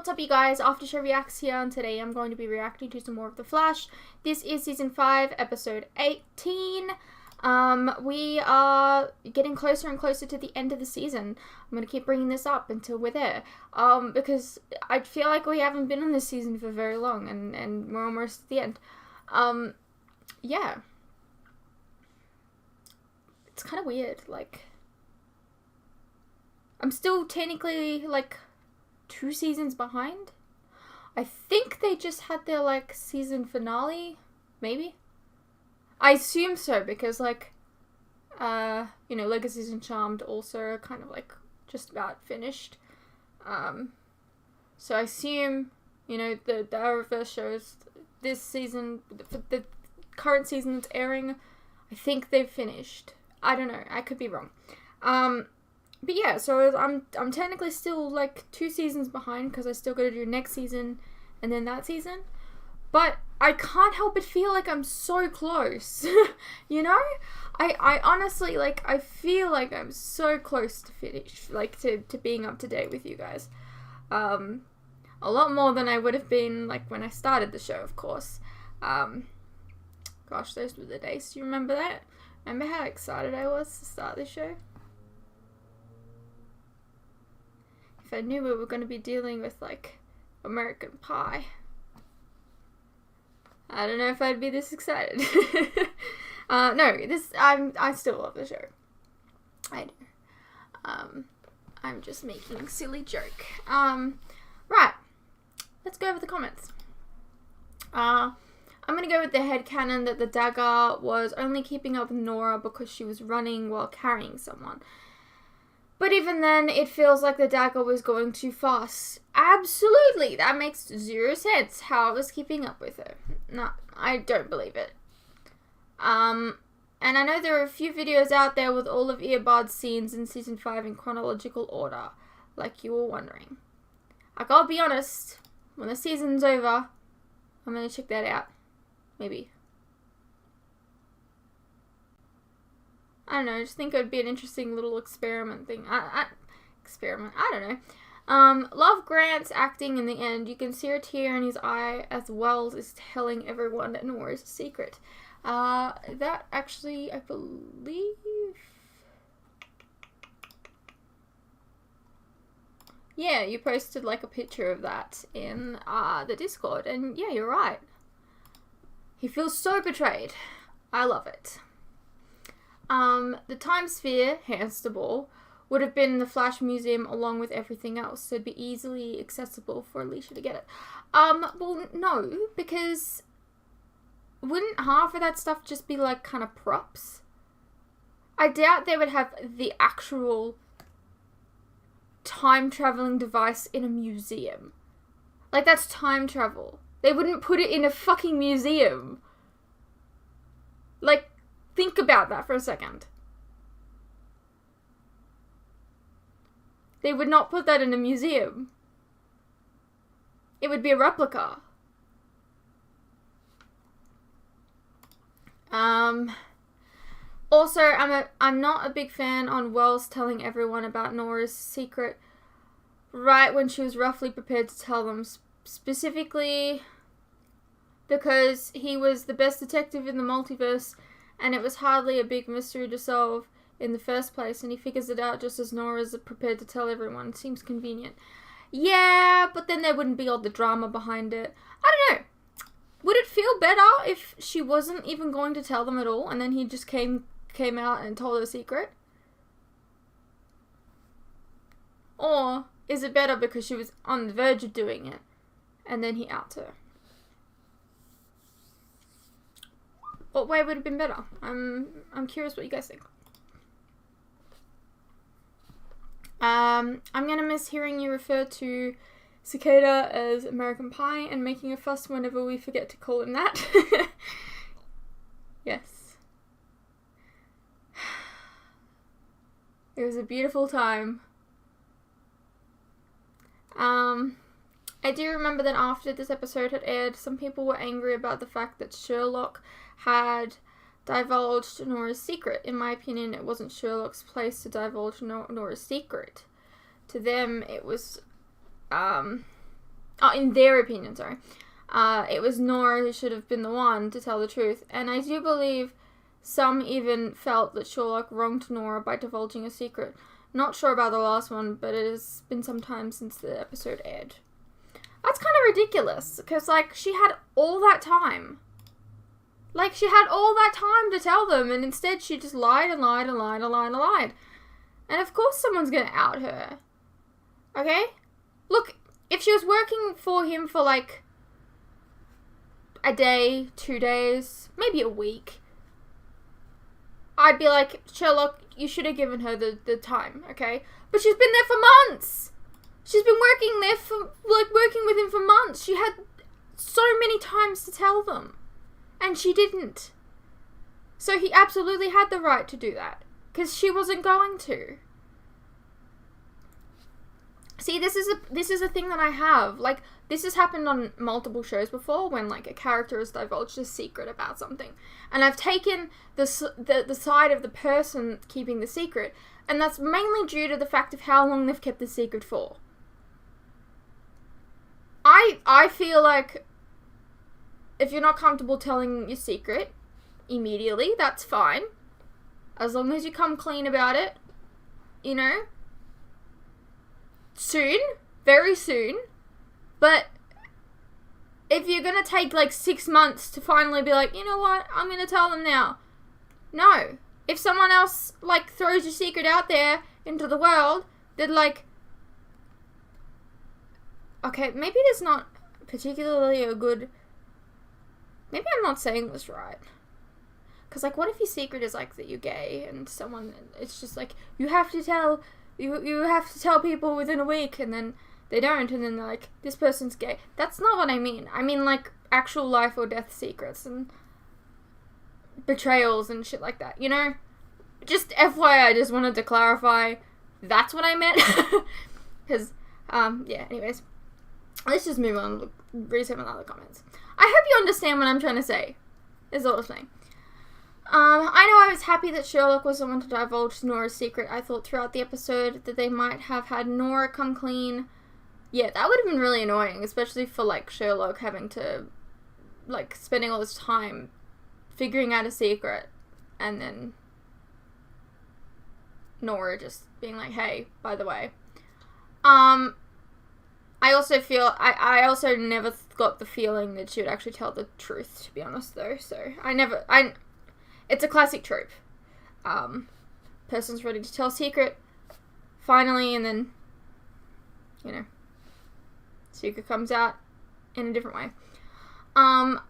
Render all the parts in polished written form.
What's up, you guys? After Show Reacts here, and today I'm going to be reacting to some more of The Flash. This is Season 5, Episode 18. We are getting closer and closer to the end of the season. I'm going to keep bringing this up until we're there. Because I feel like we haven't been on this season for very long, and we're almost at the end. Yeah. It's kind of weird, like... I'm still technically, like... 2 seasons behind. I think they just had their, like, season finale, maybe? I assume so, because, like, you know, Legacies and Charmed also are kind of, like, just about finished. So I assume, you know, the Arrowverse shows this season, the current season that's airing, I think they've finished. I don't know, I could be wrong. But yeah, so I'm technically still like 2 seasons behind because I still got to do next season and then that season. But I can't help but feel like I'm so close. You know? I honestly, like, I feel like I'm so close to finish, like, to being up to date with you guys. A lot more than I would have been, like, when I started the show, of course. Gosh, those were the days. Do you remember that? Remember how excited I was to start this show? If I knew we were going to be dealing with, like, American Pie, I don't know if I'd be this excited. No, I still love the show. I do. I'm just making a silly joke. Right. Let's go over the comments. I'm going to go with the headcanon that the dagger was only keeping up with Nora because she was running while carrying someone. But even then, it feels like the dagger was going too fast. Absolutely! That makes 0 sense how it was keeping up with her. No, I don't believe it. And I know there are a few videos out there with all of Earbard's scenes in Season 5 in chronological order, like you were wondering. I gotta be honest, when the season's over, I'm gonna check that out. Maybe. I don't know, I just think it would be an interesting little experiment thing. Experiment, I don't know. Love Grant's acting in the end. You can see a tear in his eye as Wells is telling everyone that Nora's a secret. That actually, I believe... Yeah, you posted like a picture of that in the Discord, and yeah, you're right. He feels so betrayed. I love it. The Time Sphere, hence the ball, would have been in the Flash Museum along with everything else, so it'd be easily accessible for Alicia to get it. Well, no, because wouldn't half of that stuff just be, like, kind of props? I doubt they would have the actual time-traveling device in a museum. Like, that's time travel. They wouldn't put it in a fucking museum. Like, think about that for a second. They would not put that in a museum. It would be a replica. Also, I'm not a big fan on Wells telling everyone about Nora's secret right when she was roughly prepared to tell them, specifically because he was the best detective in the multiverse and it was hardly a big mystery to solve in the first place, and he figures it out just as Nora's prepared to tell everyone. Seems convenient. Yeah, but then there wouldn't be all the drama behind it. I don't know. Would it feel better if she wasn't even going to tell them at all, and then he just came out and told her a secret? Or is it better because she was on the verge of doing it, and then he outs her? What way would have been better? I'm curious what you guys think. I'm gonna miss hearing you refer to Cicada as American Pie and making a fuss whenever we forget to call him that. Yes. It was a beautiful time. I do remember that after this episode had aired, some people were angry about the fact that Sherlock had divulged Nora's secret. In my opinion, it wasn't Sherlock's place to divulge Nora's secret. To them, it was in their opinion, sorry, it was Nora who should have been the one to tell the truth. And I do believe some even felt that Sherlock wronged Nora by divulging a secret. Not sure about the last one, but it has been some time since the episode aired. That's kind of ridiculous, because, like, she had all that time. Like, she had all that time to tell them, and instead she just lied and lied and lied and lied and lied. And of course someone's gonna out her. Okay? Look, if she was working for him for, like, a day, 2 days, maybe a week, I'd be like, Sherlock, you should have given her the time, okay? But she's been there for months! She's been working there for, like, working with him for months. She had so many times to tell them. And she didn't. So he absolutely had the right to do that. Because she wasn't going to. See, this is a thing that I have. Like, this has happened on multiple shows before, when, like, a character has divulged a secret about something. And I've taken the side of the person keeping the secret. And that's mainly due to the fact of how long they've kept the secret for. I feel like if you're not comfortable telling your secret immediately, that's fine. As long as you come clean about it, you know. Soon. Very soon. But if you're going to take, like, 6 months to finally be like, you know what, I'm going to tell them now. No. If someone else, like, throws your secret out there into the world, then, like, okay, maybe there's not particularly a good... Maybe I'm not saying this right. Because, like, what if your secret is, like, that you're gay and someone... It's just, like, you have to tell... You have to tell people within a week, and then they don't, and then they're like, this person's gay. That's not what I mean. I mean, like, actual life or death secrets and betrayals and shit like that, you know? Just FYI, I just wanted to clarify that's what I meant. Because, yeah, anyways. Let's just move on, read some of the other comments. I hope you understand what I'm trying to say, is all I'm saying. I know I was happy that Sherlock was the one to divulge Nora's secret. I thought throughout the episode that they might have had Nora come clean. Yeah, that would have been really annoying, especially for, like, Sherlock having to, like, spending all this time figuring out a secret, and then Nora just being like, hey, by the way. I also feel, I also never got the feeling that she would actually tell the truth, to be honest, though, so it's a classic trope. Person's ready to tell a secret, finally, and then, you know, secret comes out in a different way. But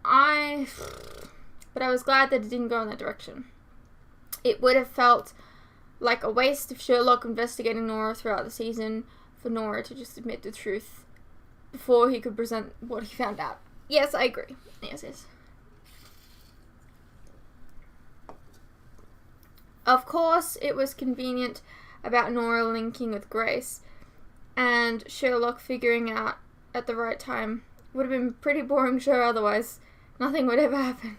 I was glad that it didn't go in that direction. It would have felt like a waste of Sherlock investigating Nora throughout the season for Nora to just admit the truth before he could present what he found out. Yes, I agree. Yes. Of course, it was convenient about Nora linking with Grace, and Sherlock figuring out at the right time. Would have been a pretty boring show otherwise. Nothing would ever happen.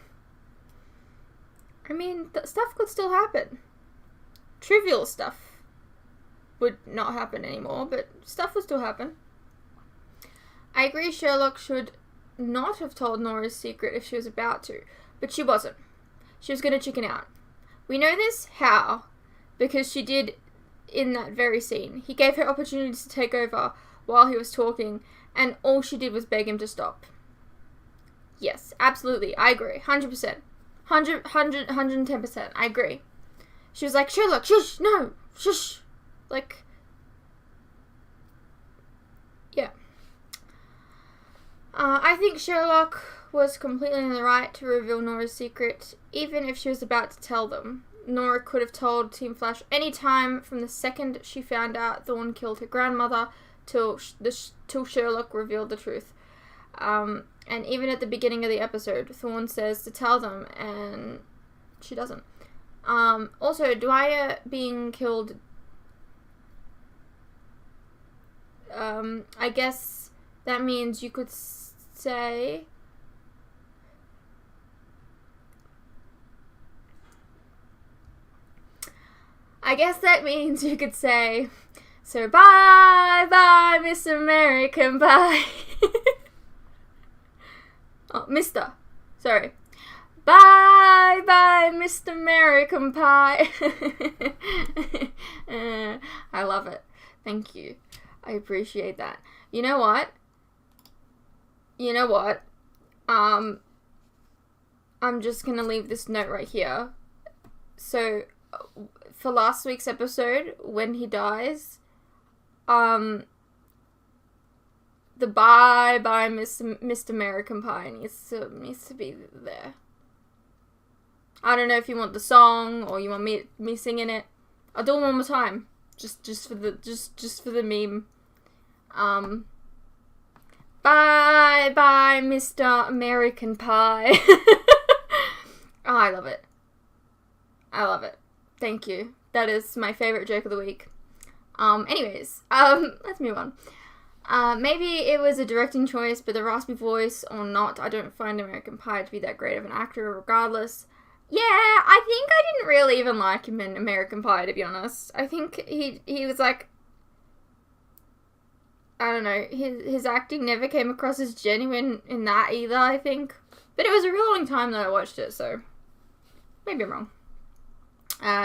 I mean, stuff could still happen. Trivial stuff would not happen anymore, but stuff would still happen. I agree Sherlock should not have told Nora's secret if she was about to, but she wasn't. She was going to chicken out. We know this how, because she did in that very scene. He gave her opportunities to take over while he was talking, and all she did was beg him to stop. Yes, absolutely, I agree, 100%. 110%, I agree. She was like, Sherlock, shush, no, shush. Like, yeah. I think Sherlock was completely in the right to reveal Nora's secret, even if she was about to tell them. Nora could have told Team Flash any time from the second she found out Thorne killed her grandmother till Sherlock revealed the truth. And even at the beginning of the episode, Thorne says to tell them, and she doesn't. Also, Dwyer being killed, I guess that means you could say... I guess that means you could say, so bye, Miss American, bye. Mr. Sorry. Bye, bye, Mr. American Pie. I love it. Thank you. I appreciate that. You know what? I'm just gonna leave this note right here. So, for last week's episode, when he dies, the bye bye Mr. American Pie needs to be there. I don't know if you want the song or you want me singing it. I'll do it one more time, just for the meme. Bye bye Mr. American Pie. Oh, I love it. I love it. Thank you. That is my favorite joke of the week. Anyways, let's move on. Maybe it was a directing choice, but the raspy voice or not, I don't find American Pie to be that great of an actor regardless. Yeah, I think I didn't really even like him in American Pie, to be honest. I think he was like, I don't know, his acting never came across as genuine in that either, I think. But it was a real long time that I watched it, so maybe I'm wrong.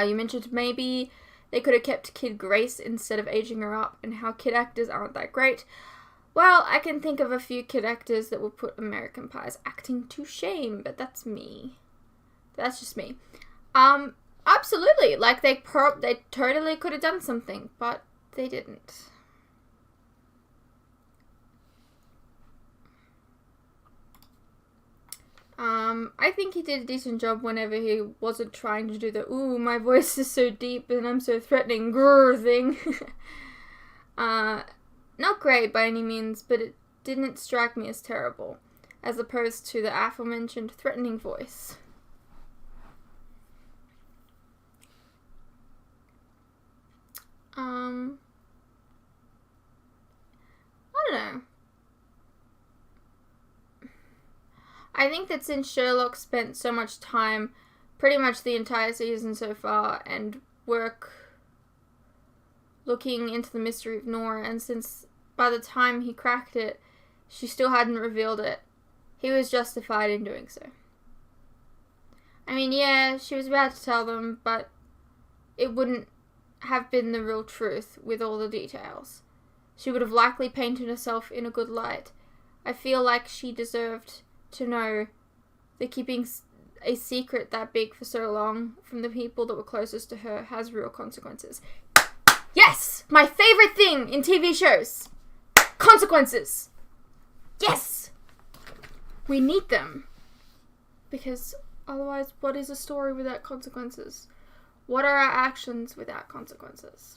You mentioned maybe they could have kept Kid Grace instead of aging her up, and how kid actors aren't that great. Well, I can think of a few kid actors that will put American Pie's acting to shame, but that's me. That's just me. Absolutely. Like, they totally could have done something, but they didn't. I think he did a decent job whenever he wasn't trying to do the, ooh, my voice is so deep and I'm so threatening, grrr thing. Not great by any means, but it didn't strike me as terrible, as opposed to the aforementioned threatening voice. I don't know. I think that since Sherlock spent so much time, pretty much the entire season so far, and work looking into the mystery of Nora, and since by the time he cracked it, she still hadn't revealed it, he was justified in doing so. I mean, yeah, she was about to tell them, but it wouldn't have been the real truth with all the details. She would have likely painted herself in a good light. I feel like she deserved to know that keeping a secret that big for so long from the people that were closest to her has real consequences. Yes! My favorite thing in TV shows! Consequences! Yes! We need them. Because otherwise, what is a story without consequences? What are our actions without consequences?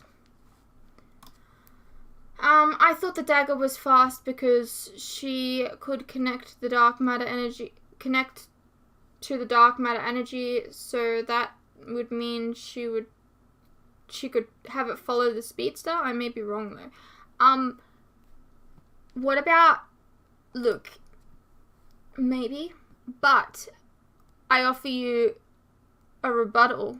I thought the dagger was fast because she could connect to the dark matter energy, so that would mean she could have it follow the speedster. I may be wrong though. What about Luke? Maybe, but I offer you a rebuttal.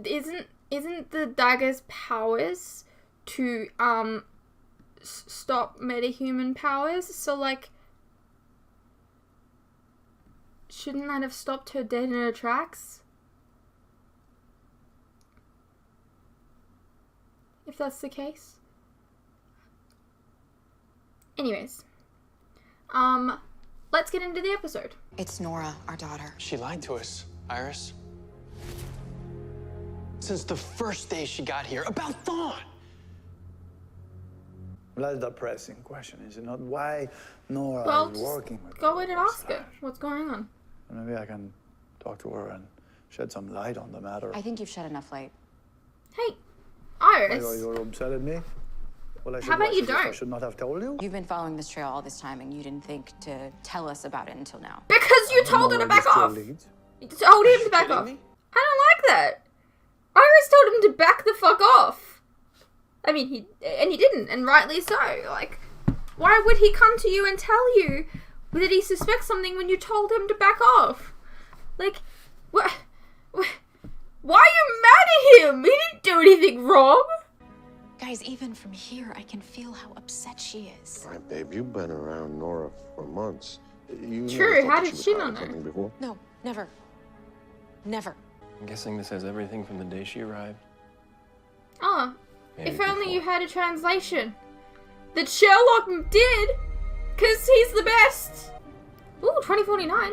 Isn't the dagger's powers to stop metahuman powers? So like, shouldn't that have stopped her dead in her tracks? If that's the case. Anyways, let's get into the episode. It's Nora, our daughter. She lied to us, Iris. Since the first day she got here, about Dawn. Well, that's the pressing question, is it not? Why Nora is working with go in and ask her what's going on. Maybe I can talk to her and shed some light on the matter. I think you've shed enough light. Hey, Iris. You're upset at me? Well, How about you don't? I should not have told you. You've been following this trail all this time, and you didn't think to tell us about it until now. Because you told her to back off. You told him to back off. Me? I don't like that. Iris told him to back the fuck off. I mean, he didn't, and rightly so. Like, why would he come to you and tell you that he suspects something when you told him to back off? Like, what? Why are you mad at him? He didn't do anything wrong. Guys, even from here, I can feel how upset she is. All right, babe, you've been around Nora for months. You True, never thought how that did she she would not hide know? something before? No, never. Never. I'm guessing this has everything from the day she arrived. Oh, Maybe if only you before. had a translation. That Sherlock did, because he's the best. Ooh, 2049.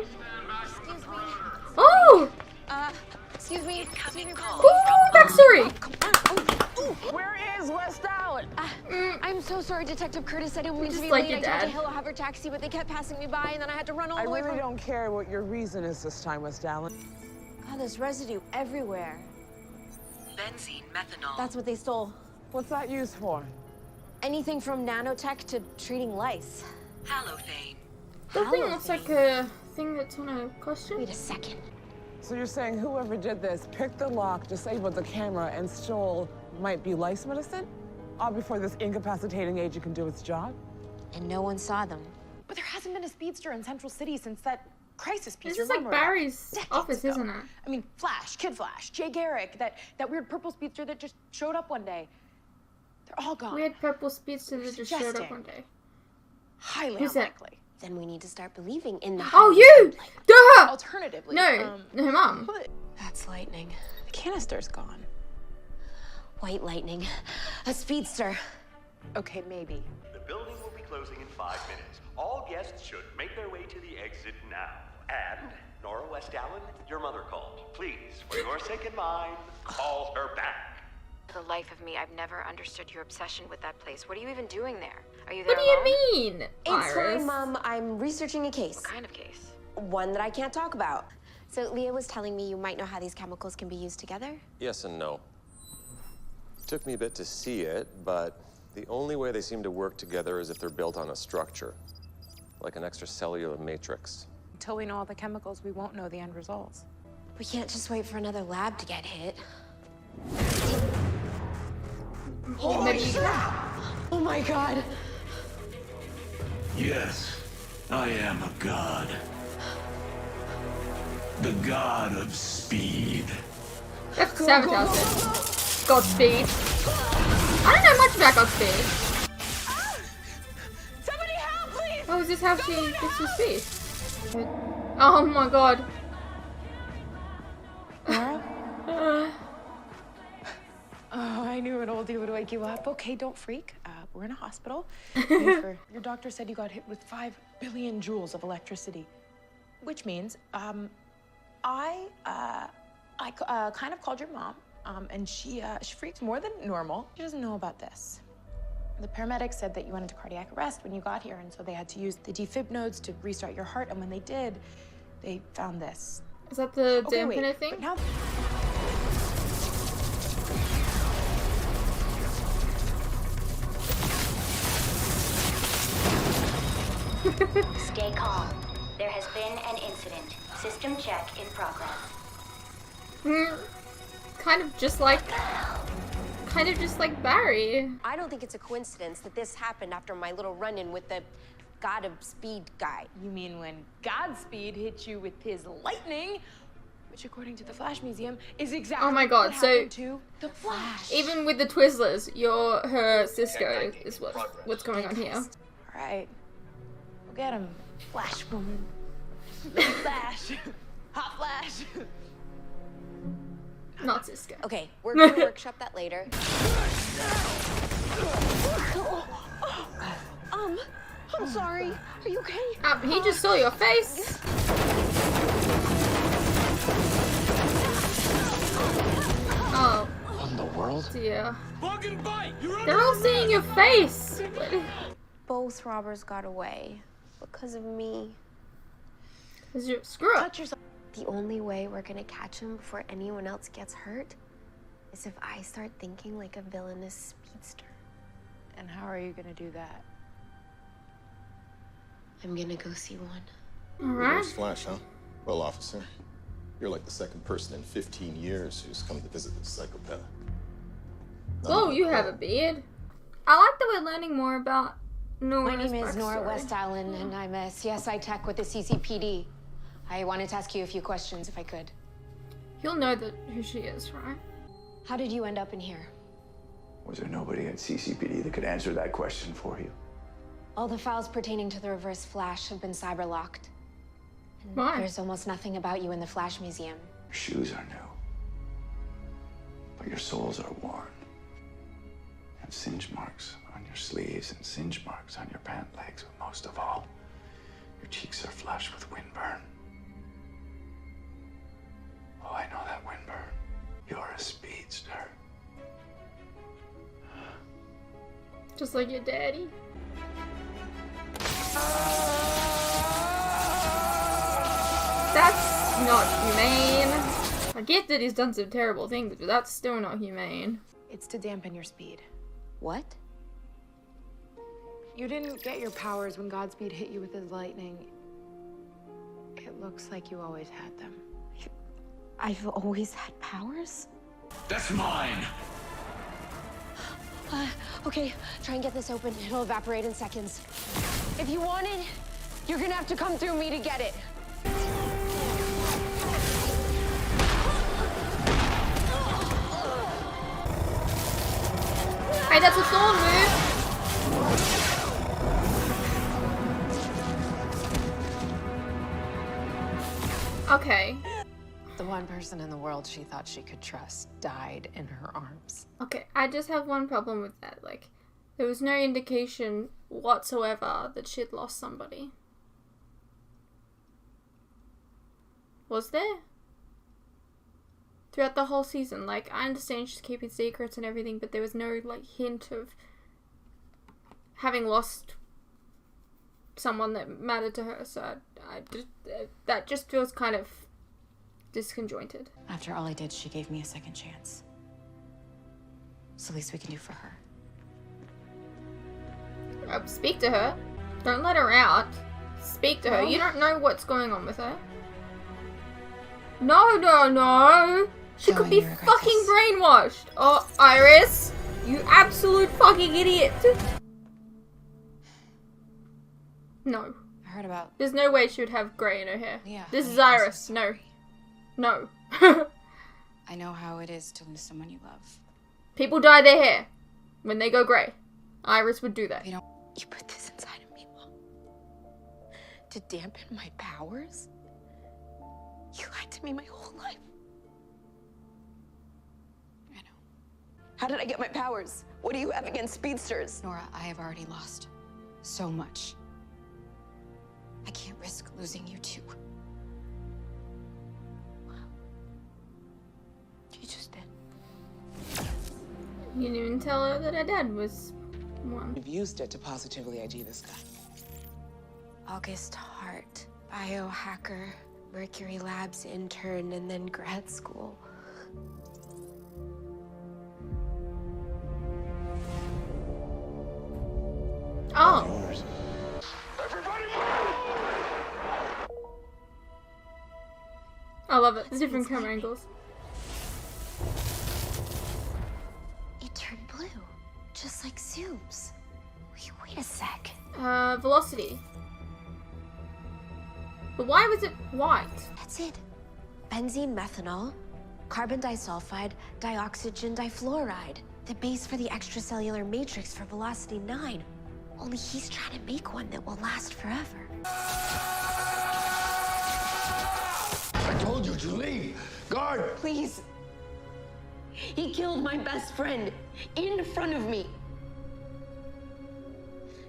Oh! Excuse me. Ooh, backstory! Where is West Allen? I'm so sorry, Detective Curtis. I didn't mean to Just be like late. your I told dad. to hail a hover taxi, but they kept passing me by, and then I had to run all I the way really from... don't care what your reason is this time, West Allen. God, there's residue everywhere. Benzene methanol. That's what they stole. What's that used for? Anything from nanotech to treating lice. Halothane. The thing looks like a thing that's on a costume. Wait a second. So you're saying whoever did this picked the lock, disabled the camera, and stole might be lice medicine? All before this incapacitating agent can do its job? And no one saw them. But there hasn't been a speedster in Central City since that crisis piece. This your is like mom wrote about Barry's decades office, ago. isn't it? I mean, Flash, Kid Flash, Jay Garrick, that weird purple speedster that just showed up one day. They're all gone. Weird purple speedster that just showed up Suggesting. one day. Highly Who's that? unlikely. Then we need to start believing in the... Oh, you! Duh! Alternatively, No, her mom. That's lightning. the canister's gone. White lightning. A speedster. Okay, maybe. The building will be closing in 5 minutes. All guests should make their way to the exit now. And, Nora West Allen, your mother called. Please, for your sake and mine, call her back. For the life of me, I've never understood your obsession with that place. What are you even doing there? Are you there What do you alone? mean, It's fine, Iris? Mom. I'm researching a case. What kind of case? One that I can't talk about. So Leah was telling me you might know how these chemicals can be used together. Yes and no. Took me a bit to see it, but the only way they seem to work together is if they're built on a structure, like an extracellular matrix. Until we know all the chemicals, we won't know the end results. We can't just wait for another lab to get hit. Oh my god! Yes, I am a god. The god of speed. That's Sabotage. Godspeed. I don't know much about Godspeed. Somebody help, please! Oh, is this how she gets her speed? Oh my god. Oh, I knew an oldie would wake you up. Okay, don't freak. We're in a hospital. Your doctor said you got hit with 5 billion joules of electricity, which means I kind of called your mom, and she freaked more than normal. She doesn't know about this. The paramedics said that you went into cardiac arrest when you got here, and so they had to use the defib nodes to restart your heart. And when they did, they found this. Is that the Okay, dampener wait, thing? but now Stay calm. There has been an incident. System check in progress. Kind of just like Barry. I don't think it's a coincidence that this happened after my little run-in with the god of speed guy. You mean when Godspeed hit you with his lightning, which according to the Flash Museum is exactly Oh my god, what so happened to the Flash. even with the Twizzlers, you're her Cisco is what's going on here. All right, we'll get him, Flash woman. Flash, hot Flash. Not Cisco. Okay, we're gonna workshop that later. I'm sorry. Are you okay? He just saw your face. Oh. What in the world? Dear. They're all seeing your face. Both robbers got away because of me. Screw up. Touch yourself. The only way we're gonna catch him before anyone else gets hurt is if I start thinking like a villainous speedster. And how are you gonna do that? I'm gonna go see one. Alright. Where's Flash, huh? Well, officer, you're like the second person in 15 years who's come to visit this psychopath. Oh, you have a beard. I like that we're learning more about Nora's My name is Nora backstory. West Allen, and I'm a CSI tech with the CCPD. I wanted to ask you a few questions if I could. You'll know who she is, right? How did you end up in here? Was there nobody at CCPD that could answer that question for you? All the files pertaining to the Reverse Flash have been cyber-locked. And Why? there's almost nothing about you in the Flash Museum. Your shoes are new, but your soles are worn. You have singe marks on your sleeves and singe marks on your pant legs, but most of all, your cheeks are flushed with windburn. Oh, I know that windburn. You're a speedster. Just like your daddy. That's not humane. I get that he's done some terrible things, but that's still not humane. It's to dampen your speed. What? You didn't get your powers when Godspeed hit you with his lightning. It looks like you always had them. I've always had powers? That's mine. Okay, try and get this open. It'll evaporate in seconds. If you want it, you're gonna have to come through me to get it. Hey, that's a thorn move! Okay. The one person in the world she thought she could trust died in her arms. Okay, I just have one problem with that. Like, there was no indication whatsoever that she'd lost somebody. Was there? Throughout the whole season. Like, I understand she's keeping secrets and everything, but there was no, like, hint of having lost someone that mattered to her. So that just feels kind of disconjointed. After all I did, she gave me a second chance. It's the least we can do for her. Speak to her. Don't let her out. Speak to her. You don't know what's going on with her. No. She could be fucking brainwashed. Oh, Iris. You absolute fucking idiot. No. I heard about... There's no way she would have grey in her hair. Yeah. This is Iris. No. No. I know how it is to lose someone you love. People dye their hair when they go grey. Iris would do that. You put this inside of me, Mom. To dampen my powers? You lied to me my whole life. I know. How did I get my powers? What do you have against speedsters? Nora, I have already lost so much. I can't risk losing you too. You just did. You didn't even tell her that her dad was one. We've used it to positively ID this guy. August Hart, biohacker, Mercury Labs intern, and then grad school. Oh. I love it. The different camera angles. It turned blue, just like Zoom's. Wait a sec. Velocity. But why was it white? That's it. Benzene methanol, carbon disulfide, dioxygen difluoride. The base for the extracellular matrix for Velocity 9. Only he's trying to make one that will last forever. I told you to leave. Guard! Please. He killed my best friend in front of me.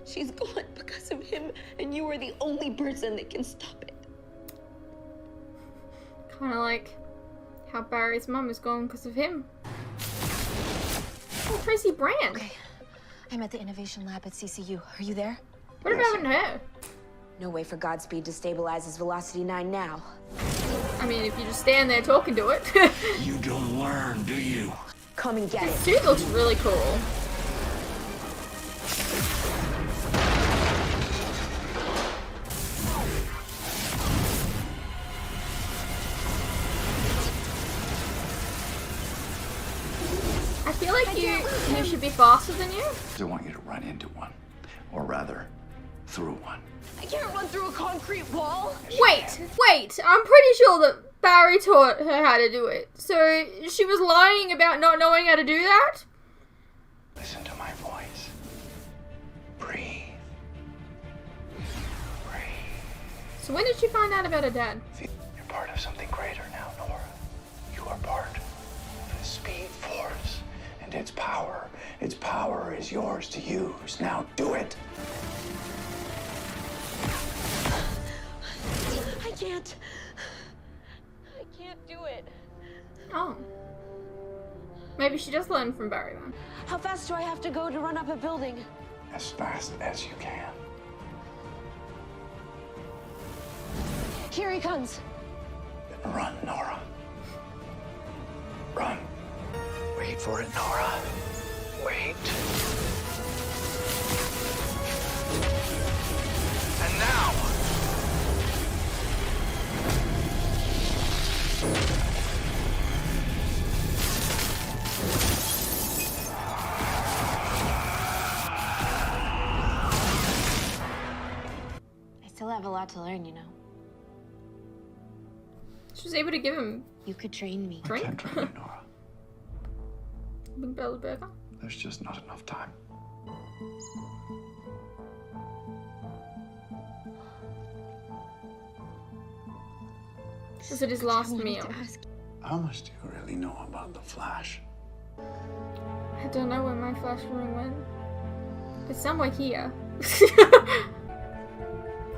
She's gone because of him, and you are the only person that can stop it. Kind of like how Barry's mum is gone because of him. Oh, Tracy Brand. Okay. I'm at the innovation lab at CCU. Are you there? What about her? No way for Godspeed to stabilize his Velocity 9 now. I mean, if you just stand there talking to it. You don't learn, do you? Come and get it. This suit looks really cool. I feel like you should be faster than you. I want you to run into one, or rather, through one. I can't run through a concrete wall. Wait. I'm pretty sure that Barry taught her how to do it. So she was lying about not knowing how to do that? So when did she find out about her dad? You're part of something greater now, Nora. You are part of the Speed Force. And its power is yours to use. Now do it. I can't. I can't do it. Oh. Maybe she just learned from Barry then. How fast do I have to go to run up a building? As fast as you can. Here he comes. Run, Nora. Run. Wait for it, Nora. Wait. And now! I still have a lot to learn, you know. She was able to give him You could train me. drink. I can't train you, Nora. Big Bell's burger. There's just not enough time. Was it his last meal? How much do you really know about the Flash? I don't know where my flash ring went. It's somewhere here.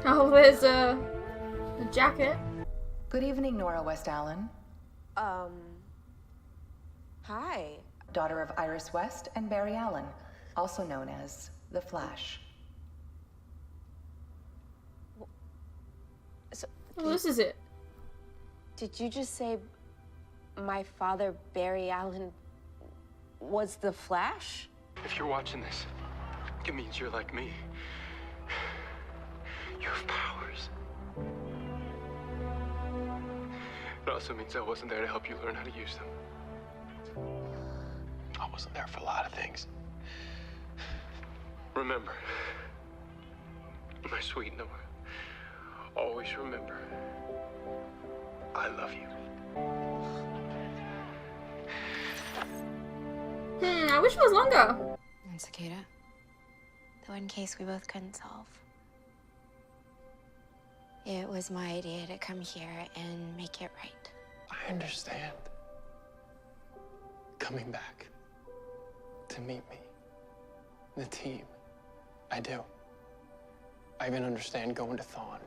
Oh, there's a jacket. Good evening, Nora West Allen, Hi. daughter of Iris West and Barry Allen, also known as the Flash. So, Well, this is it. did you just say my father, Barry Allen, was the Flash? If you're watching this, it means you're like me. You have powers. It also means I wasn't there to help you learn how to use them. I wasn't there for a lot of things. Remember, my sweet Nora, always remember, I love you. I wish it was longer. And Cicada, the one case we both couldn't solve. It was my idea to come here and make it right. I understand. Coming back to meet me, the team. I do. I even understand going to Thawne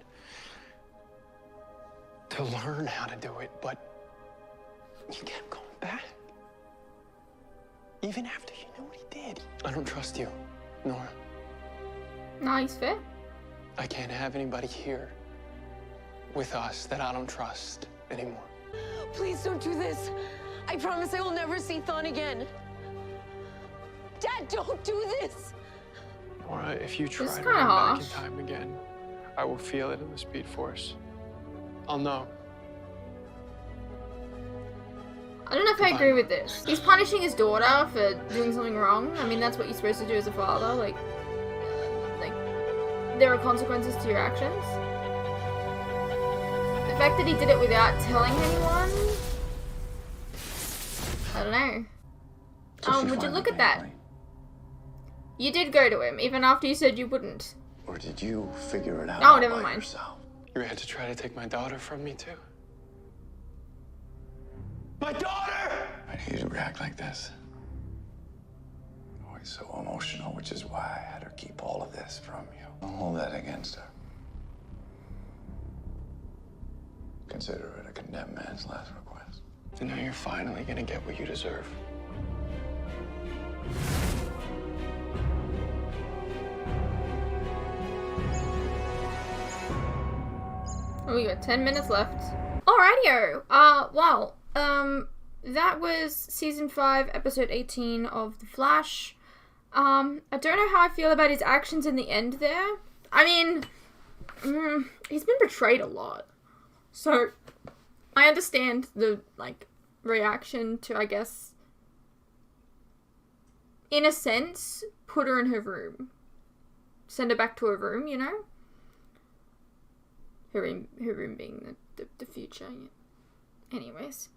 to learn how to do it, but you kept going back. Even after you knew what he did. I don't trust you, Nora. No, he's fair. I can't have anybody here with us that I don't trust anymore. Please don't do this. I promise I will never see Thawne again. Dad, don't do this. Nora, if you try This is to kinda run back in harsh. time again, I will feel it in the Speed Force. I'll know. I don't know if I agree with this. He's punishing his daughter for doing something wrong. I mean, that's what you're supposed to do as a father. Like there are consequences to your actions. The fact that he did it without telling anyone, I don't know. So she Would you look at finally that? came, right? You did go to him, even after you said you wouldn't. Or did you figure it out Oh, all never by mind. yourself? You had to try to take my daughter from me, too. My daughter! Why do you react like this? Always so emotional, which is why I had her keep all of this from you. Don't hold that against her. Consider it a condemned man's last request. So now you're finally gonna get what you deserve. Oh, we got 10 minutes left. Alrighty-o. Well, that was season 5, episode 18 of The Flash. I don't know how I feel about his actions in the end there. I mean, he's been betrayed a lot. So, I understand the, reaction to, I guess, in a sense, put her in her room. Send her back to her room, you know? Her room being the future. Anyways.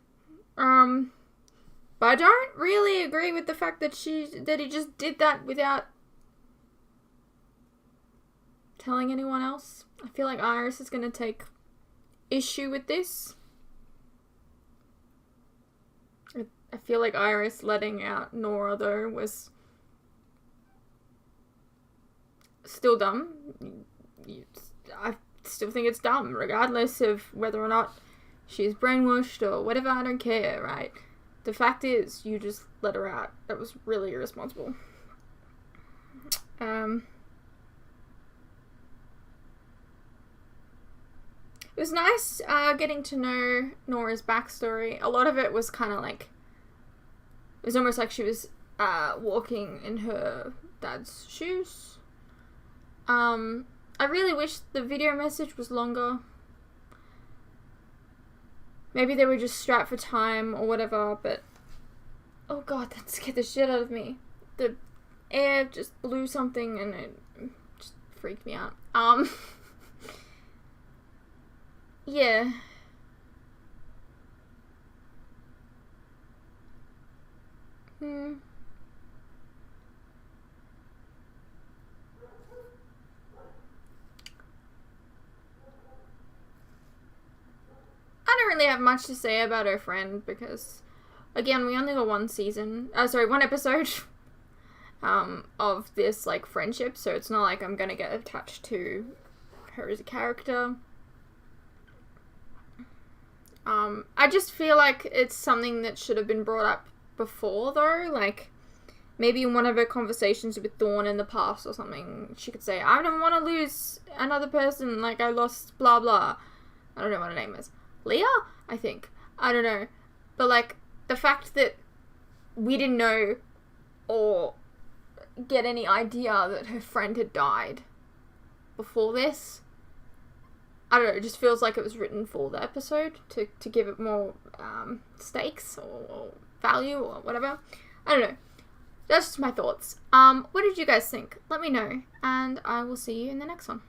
But I don't really agree with the fact that he just did that without telling anyone else. I feel like Iris is gonna take issue with this. I feel like Iris letting out Nora, though, was still dumb. I still think it's dumb, regardless of whether or not she's brainwashed or whatever. I don't care, right? The fact is, you just let her out. That was really irresponsible. It was nice getting to know Nora's backstory. A lot of it was kind of like, it was almost like she was walking in her dad's shoes. I really wish the video message was longer. Maybe they were just strapped for time or whatever, but oh god, that scared the shit out of me. The air just blew something and it just freaked me out. Yeah. I don't really have much to say about her friend because, again, we only got one episode of this, like, friendship, so it's not like I'm gonna get attached to her as a character. I just feel like it's something that should have been brought up before, though, like, maybe in one of her conversations with Dawn in the past or something, she could say, I don't want to lose another person, like, I lost blah blah. I don't know what her name is. Leah? I think. I don't know. But, like, the fact that we didn't know or get any idea that her friend had died before this, I don't know, it just feels like it was written for the episode to give it more stakes or value or whatever. I don't know. That's just my thoughts. What did you guys think? Let me know, and I will see you in the next one.